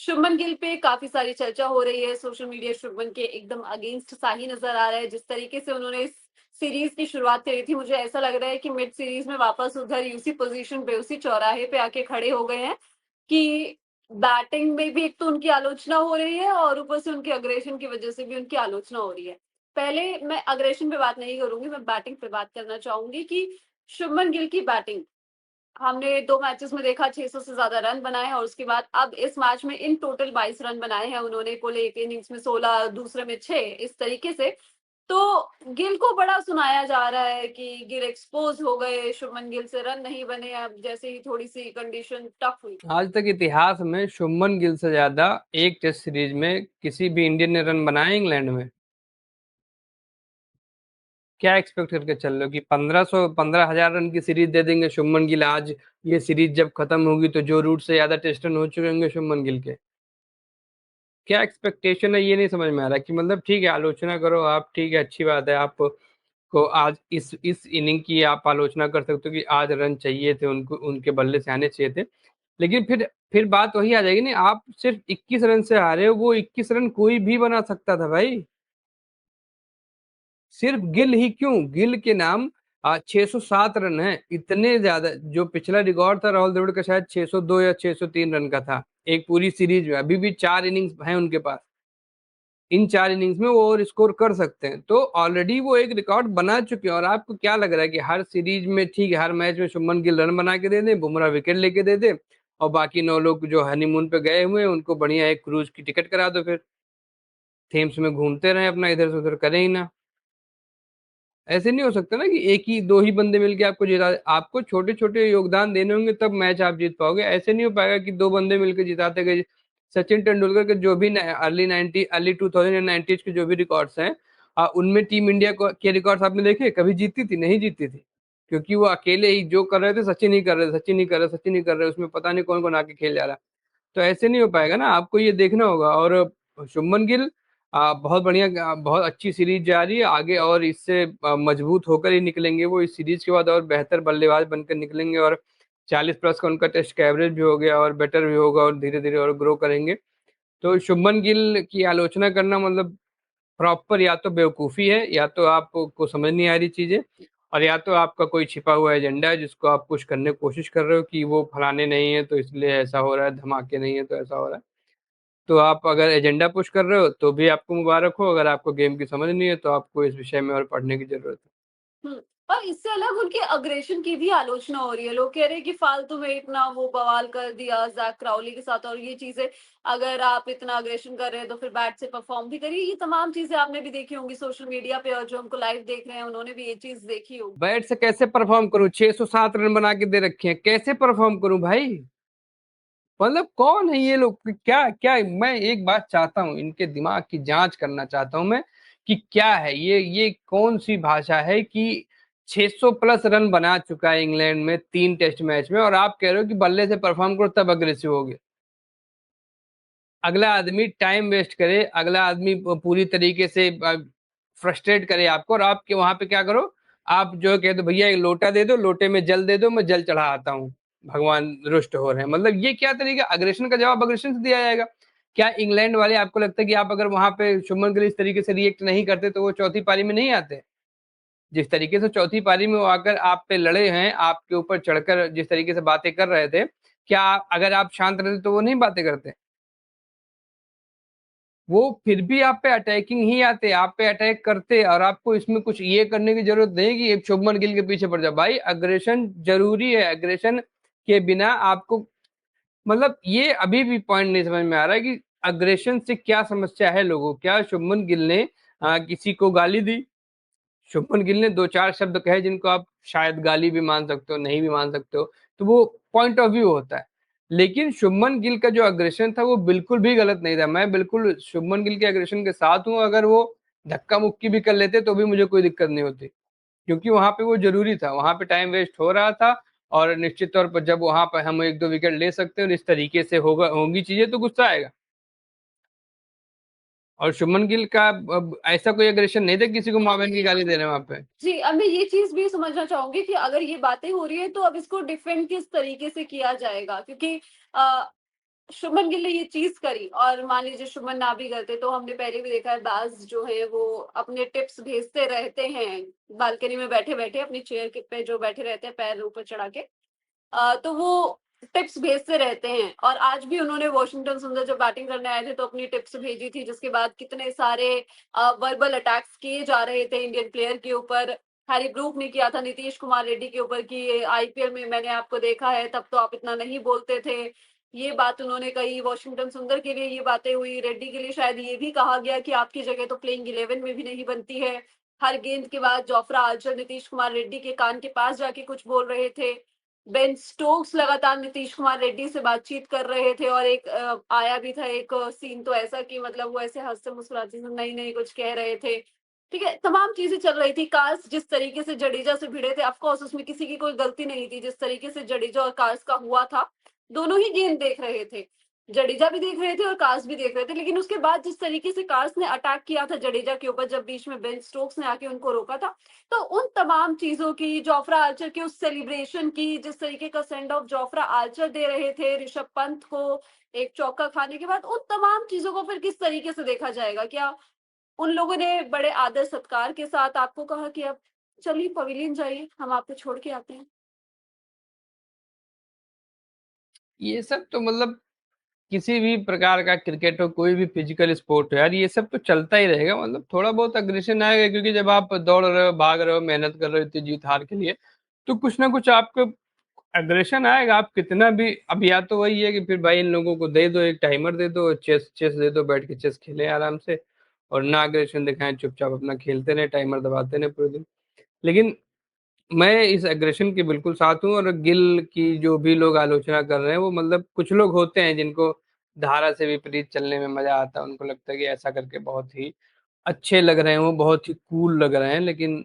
शुभमन गिल पे काफ़ी सारी चर्चा हो रही है, सोशल मीडिया शुभमन के एकदम अगेंस्ट सा ही नज़र आ रहा है। जिस तरीके से उन्होंने इस सीरीज़ की शुरुआत करी थी, मुझे ऐसा लग रहा है कि मिड सीरीज़ में वापस उधर ही उसी पोज़ीशन पे, उसी चौराहे पे आके खड़े हो गए हैं कि बैटिंग में भी एक तो उनकी आलोचना हो रही है और ऊपर से उनके अग्रेशन की वज़ह से भी उनकी आलोचना हो रही है। पहले मैं अग्रेशन पे बात नहीं करूँगी, मैं बैटिंग पे बात करना चाहूँगी कि शुभमन गिल की बैटिंग हमने 2 मैचेस में देखा 600 से ज़्यादा रन बनाए हैं और उसके बाद अब इस मैच में इन टोटल 22 रन बनाए हैं उन्होंने, कुल एक इनिंग्स में 16, दूसरे में 6 इस तरीके से। तो गिल को बड़ा सुनाया जा रहा है कि गिल एक्सपोज़ हो गए, शुभमन गिल से रन नहीं बने अब जैसे ही थोड़ी-सी कंडीशन टफ हुई। आज तक इतिहास में शुभमन गिल से ज्यादा एक टेस्ट सीरीज में किसी भी इंडियन ने रन बनाए इंग्लैंड में? क्या एक्सपेक्ट करके चल रहे हो कि 15,000 रन की सीरीज दे देंगे शुभमन गिल? आज ये सीरीज जब खत्म होगी तो जो रूट से ज्यादा टेस्ट रन हो चुके होंगे शुभमन गिल के। क्या एक्सपेक्टेशन है ये नहीं समझ में आ रहा कि मतलब ठीक है आलोचना करो आप, ठीक है अच्छी बात है, आप को आज इस इनिंग की आप आलोचना कर सकते हो कि आज रन चाहिए थे उनको, उनके बल्ले से आने चाहिए थे। लेकिन फिर बात वही आ जाएगी नहीं, आप सिर्फ 21 रन से हारे हो, वो 21 रन कोई भी बना सकता था भाई। सिर्फ गिल ही क्यों, गिल के नाम 607 रन है, इतने ज्यादा। जो पिछला रिकॉर्ड था राहुल द्रविड़ का शायद 602 या 603 रन का था एक पूरी सीरीज में। अभी भी 4 इनिंग्स हैं उनके पास, इन 4 इनिंग्स में वो और स्कोर कर सकते हैं, तो ऑलरेडी वो एक रिकॉर्ड बना चुके हैं। और आपको क्या लग रहा है कि हर सीरीज में ठीक है, हर मैच में शुभमन गिल रन बना के दे दे, बुमराह विकेट लेके दे दे, और बाकी 9 लोग जो हनीमून पे गए हुए हैं उनको बढ़िया एक क्रूज की टिकट करा दो, फिर थेम्स में घूमते रहे अपना, इधर से उधर करें ही ना। ऐसे नहीं हो सकता ना कि एक ही दो ही बंदे मिलके आपको जिता, आपको छोटे छोटे योगदान देने होंगे तब मैच आप जीत पाओगे। ऐसे नहीं हो पाएगा कि दो बंदे मिलकर जिताते गए। सचिन तेंदुलकर के जो भी अर्ली 2090 के जो भी रिकॉर्ड्स हैं, उनमें टीम इंडिया के रिकॉर्ड्स आपने देखे? कभी जीती थी? नहीं जीती थी, क्योंकि वो अकेले ही जो कर रहे थे, सचिन ही कर रहे थे, सचिन ही कर रहे, सचिन ही कर रहे, उसमें पता नहीं कौन कौन आके खेल जा रहा। तो ऐसे नहीं हो पाएगा ना, आपको ये देखना होगा। और शुभमन गिल बहुत बढ़िया, बहुत अच्छी सीरीज जा रही है आगे, और इससे मजबूत होकर ही निकलेंगे वो इस सीरीज के बाद, और बेहतर बल्लेबाज बनकर निकलेंगे। और 40 प्लस का उनका टेस्ट का एवरेज भी हो गया और बेटर भी होगा, और धीरे धीरे और ग्रो करेंगे। तो शुभमन गिल की आलोचना करना मतलब प्रॉपर या तो बेवकूफ़ी है, या तो आपको समझ नहीं आ रही चीज़ें, और या तो आपका कोई छिपा हुआ एजेंडा है जिसको आप कुछ करने की कोशिश कर रहे हो कि वो फलाने नहीं है तो इसलिए ऐसा हो रहा है, धमाके नहीं है तो ऐसा हो रहा है। तो आप अगर एजेंडा पुश कर रहे हो तो भी आपको मुबारक हो, अगर आपको गेम की समझ नहीं है तो आपको इस विषय में और पढ़ने की जरूरत है। हुँ। और इससे अलग उनके अग्रेशन की भी आलोचना हो रही है। लोग कह रहे हैं कि फालतू में इतना वो बवाल कर दिया ज़ैक क्राउली के साथ और ये चीज़ें, अगर आप इतना अग्रेशन कर रहे हैं तो फिर बैट से परफ़ॉर्म भी करिए। ये तमाम चीज़ें आपने भी देखी होंगी सोशल मीडिया पे और जो हमको लाइव देख रहे हैं उन्होंने भी ये चीज़ देखी होगी। बैट से कैसे परफॉर्म करूं? 607 रन बना के दे रखे हैं, कैसे परफॉर्म करूं भाई? मतलब कौन है ये लोग? क्या क्या मैं एक बात चाहता हूं, इनके दिमाग की जांच करना चाहता हूं मैं, कि क्या है ये कौन सी भाषा है कि 600 प्लस रन बना चुका है इंग्लैंड में 3 टेस्ट मैच में, और आप कह रहे हो कि बल्ले से परफॉर्म करो तब अग्रेसिव हो गए। अगला आदमी टाइम वेस्ट करे, अगला आदमी पूरी तरीके से फ्रस्ट्रेट करे आपको, और आप के वहां पे क्या करो, आप जो कह दो भैया एक लोटा दे दो, लोटे में जल दे दो, मैं जल चढ़ा आता हूँ, भगवान रुष्ट हो रहे हैं। मतलब ये क्या तरीका? अग्रेशन का जवाब अग्रेशन से दिया जाएगा क्या? इंग्लैंड वाले, आपको लगता है कि आप अगर वहां पे शुभमन गिल इस तरीके से रिएक्ट नहीं करते तो वो चौथी पारी में नहीं आते? जिस तरीके से चौथी पारी में वो आकर आप पे लड़े हैं, आपके ऊपर चढ़कर जिस तरीके से बातें कर रहे थे, क्या अगर आप शांत रहते तो वो नहीं बातें करते? वो फिर भी आप पे अटैकिंग ही आते, आप पे अटैक करते, और आपको इसमें कुछ ये करने की जरूरत नहीं कि एक शुभमन गिल के पीछे पड़ जाओ। भाई अग्रेशन जरूरी है, अग्रेशन के बिना आपको, मतलब ये अभी भी पॉइंट नहीं समझ में आ रहा है कि अग्रेशन से क्या समस्या है लोगों को। क्या शुभमन गिल ने किसी को गाली दी? शुभमन गिल ने दो चार शब्द कहे जिनको आप शायद गाली भी मान सकते हो, नहीं भी मान सकते हो, तो वो पॉइंट ऑफ व्यू होता है। लेकिन शुभमन गिल का जो अग्रेशन था वो बिल्कुल भी गलत नहीं था। मैं बिल्कुल शुभमन गिल के अग्रेशन के साथ हूं, अगर वो धक्का मुक्की भी कर लेते तो भी मुझे कोई दिक्कत नहीं होती, क्योंकि वहां पे वो जरूरी था, वहां पे टाइम वेस्ट हो रहा था। और निश्चित तौर पर जब वहां पर हम एक दो विकेट ले सकते हैं और इस तरीके से होगा होंगी चीजें तो गुस्सा आएगा। और शुभमन गिल का अब ऐसा कोई अग्रेशन नहीं था किसी को मावेन की गाली दे रहे हैं वहां पे। जी, अब मैं ये चीज़ भी समझना चाहूँगी कि अगर ये बातें हो रही हैं तो अब इसको डिफेंड किस तरीके से किया जाएगा? क्योंकि अ शुभमन गिल ने ये चीज करी और मान लीजिए शुभमन ना भी करते तो हमने पहले भी देखा है बाज जो है वो अपने टिप्स भेजते रहते हैं बालकनी में बैठे बैठे अपनी चेयर के पे जो बैठे रहते हैं पैर ऊपर चढ़ा के। तो वो टिप्स भेजते रहते हैं और आज भी उन्होंने वॉशिंगटन सुंदर जब बैटिंग करने आए थे तो अपनी टिप्स भेजी थी जिसके बाद कितने सारे वर्बल अटैक्स किए जा रहे थे इंडियन प्लेयर के ऊपर। हैरी ब्रूक ने किया था नीतीश कुमार रेड्डी के ऊपर कि आईपीएल में मैंने आपको देखा है तब तो आप इतना नहीं बोलते थे। ये बात उन्होंने कही वॉशिंगटन सुंदर के लिए, ये बातें हुई रेड्डी के लिए शायद ये भी कहा गया कि आपकी जगह तो प्लेइंग 11 में भी नहीं बनती है। हर गेंद के बाद जोफ्रा आर्चर नीतीश कुमार रेड्डी के कान के पास जाके कुछ बोल रहे थे। बेन स्टोक्स लगातार नीतीश कुमार रेड्डी से बातचीत कर रहे थे और एक आया भी था एक सीन तो ऐसा कि मतलब वो ऐसे हंसते मुस्कुराते नहीं नहीं कुछ कह रहे थे। ठीक है, तमाम चीजें चल रही थी। कार्स जिस तरीके से जडेजा से भिड़े थे ऑफकोर्स उसमें किसी की कोई गलती नहीं थी। जिस तरीके से जडेजा और कार्स का हुआ था दोनों ही गेंद देख रहे थे, जडेजा भी देख रहे थे और कार्स भी देख रहे थे। लेकिन उसके बाद जिस तरीके से कार्स ने अटैक किया था जडेजा के ऊपर जब बीच में बेन स्टोक्स ने आके उनको रोका था, तो उन तमाम चीजों की जोफ्रा आर्चर के उस सेलिब्रेशन की जिस तरीके का सेंड ऑफ जोफ्रा आर्चर दे रहे थे ऋषभ पंत को एक चौका खाने के बाद, उन तमाम चीजों को फिर किस तरीके से देखा जाएगा? क्या उन लोगों ने बड़े आदर सत्कार के साथ आपको कहा कि अब चलिए पवेलियन जाइए हम आपको छोड़ के आते हैं? ये सब तो मतलब किसी भी प्रकार का क्रिकेट हो कोई भी फिजिकल स्पोर्ट हो यार, ये सब तो चलता ही रहेगा। मतलब थोड़ा बहुत अग्रेशन आएगा क्योंकि जब आप दौड़ रहे हो भाग रहे हो मेहनत कर रहे हो इतनी जीत हार के लिए, तो कुछ ना कुछ आपको अग्रेशन आएगा। आप कितना भी, अब या तो वही है कि फिर भाई इन लोगों को दे दो एक टाइमर दे दो, चेस चेस दे दो, बैठ के चेस खेले आराम से और ना अग्रेशन दिखाएं, चुपचाप अपना खेलते रहे टाइमर दबाते रहे पूरे दिन। लेकिन मैं इस एग्रेशन के बिल्कुल साथ हूँ। और गिल की जो भी लोग आलोचना कर रहे हैं वो मतलब कुछ लोग होते हैं जिनको धारा से विपरीत चलने में मजा आता है, उनको लगता है कि ऐसा करके बहुत ही अच्छे लग रहे हैं, वो बहुत ही कूल लग रहे हैं। लेकिन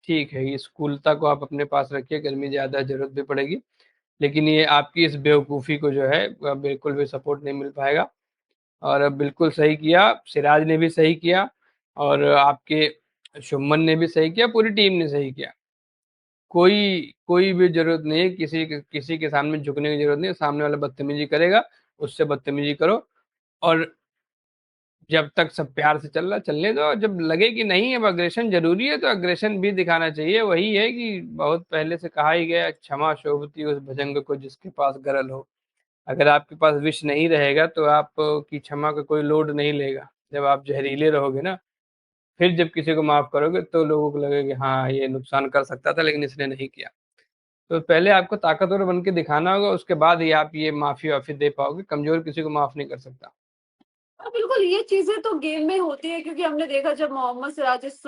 ठीक है, इस कूलता को आप अपने पास रखिए, गर्मी ज्यादा है, जरूरत भी पड़ेगी। लेकिन ये आपकी इस बेवकूफ़ी को जो है बिल्कुल भी सपोर्ट नहीं मिल पाएगा। और बिल्कुल सही किया, सिराज ने भी सही किया और आपके शुभमन ने भी सही किया, पूरी टीम ने सही किया। कोई कोई भी जरूरत नहीं है, किसी के सामने झुकने की जरूरत नहीं है। सामने वाला बदतमीजी करेगा उससे बदतमीजी करो, और जब तक सब प्यार से चल रहा चलने दो। जब लगे कि नहीं अब अग्रेशन जरूरी है तो अग्रेशन भी दिखाना चाहिए। वही है कि बहुत पहले से कहा ही गया, क्षमा शोभती उस भुजंग को जिसके पास गरल हो। अगर आपके पास विष नहीं रहेगा तो आप की क्षमा का कोई लोड नहीं लेगा। जब आप जहरीले रहोगे ना, फिर जब किसी को माफ करोगे तो लोगों को लगेगा कि हाँ ये नुकसान कर सकता था लेकिन इसने नहीं किया। तो पहले आपको ताकतवर बन के दिखाना होगा, उसके बाद ही आप ये माफी वाफी दे पाओगे। कमजोर किसी को माफ नहीं कर सकता। हाँ, बिल्कुल ये चीजें तो गेम में होती है क्योंकि हमने देखा जब मोहम्मद सिराज इस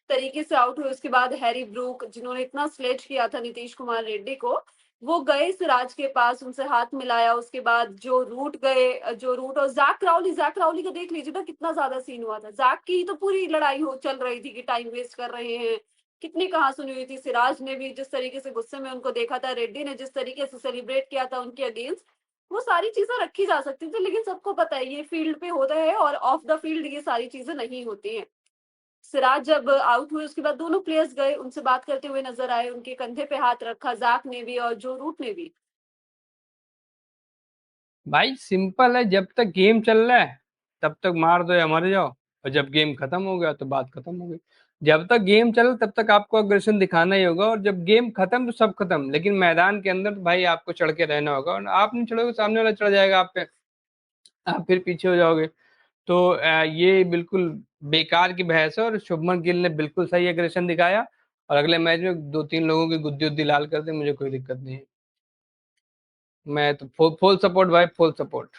तरीके से आउट हुए उसके बाद हैरी ब्रूक जिन्होंने इतना स्लेज किया था नीतीश कुमार रेड्डी को, वो गए सिराज के पास उनसे हाथ मिलाया। उसके बाद जो रूट और जैक राउली का देख लीजिए ना कितना ज्यादा सीन हुआ था। जैक की तो पूरी लड़ाई हो चल रही थी कि टाइम वेस्ट कर रहे हैं, कितनी कहाँ सुनी हुई थी। सिराज ने भी जिस तरीके से गुस्से में उनको देखा था, रेड्डी ने जिस तरीके से सेलिब्रेट किया था उनके अगेंस्ट, वो सारी चीजें रखी जा सकती थी। लेकिन सबको पता है ये फील्ड पे होता है और ऑफ द फील्ड ये सारी चीजें नहीं होती हैं। सिराज जब आउट हुए उसके बाद दोनों प्लेयर्स गए उनसे बात करते हुए नजर आए, उनके कंधे पे हाथ रखा जैक ने भी और जो रूट ने भी। भाई सिंपल है, जब तक गेम चल रहा है तब तक मार दो या मर जाओ, और जब गेम खत्म हो गया तो बात खत्म हो गई। जब तक गेम चल तब तक आपको अग्रेशन दिखाना ही होगा, और जब गेम खत्म तो सब खत्म। लेकिन मैदान के अंदर तो भाई आपको चढ़ के रहना होगा, और आप नहीं चढ़ोगे सामने वाला चढ़ जाएगा आप पे, आप फिर पीछे हो जाओगे। तो ये बिल्कुल बेकार की बहस है। और शुभमन गिल ने बिल्कुल सही एग्रेशन दिखाया, और अगले मैच में दो तीन लोगों की गुद्दी उद्दी लाल कर दे, मुझे कोई दिक्कत नहीं है। मैं तो फुल सपोर्ट भाई, फुल सपोर्ट।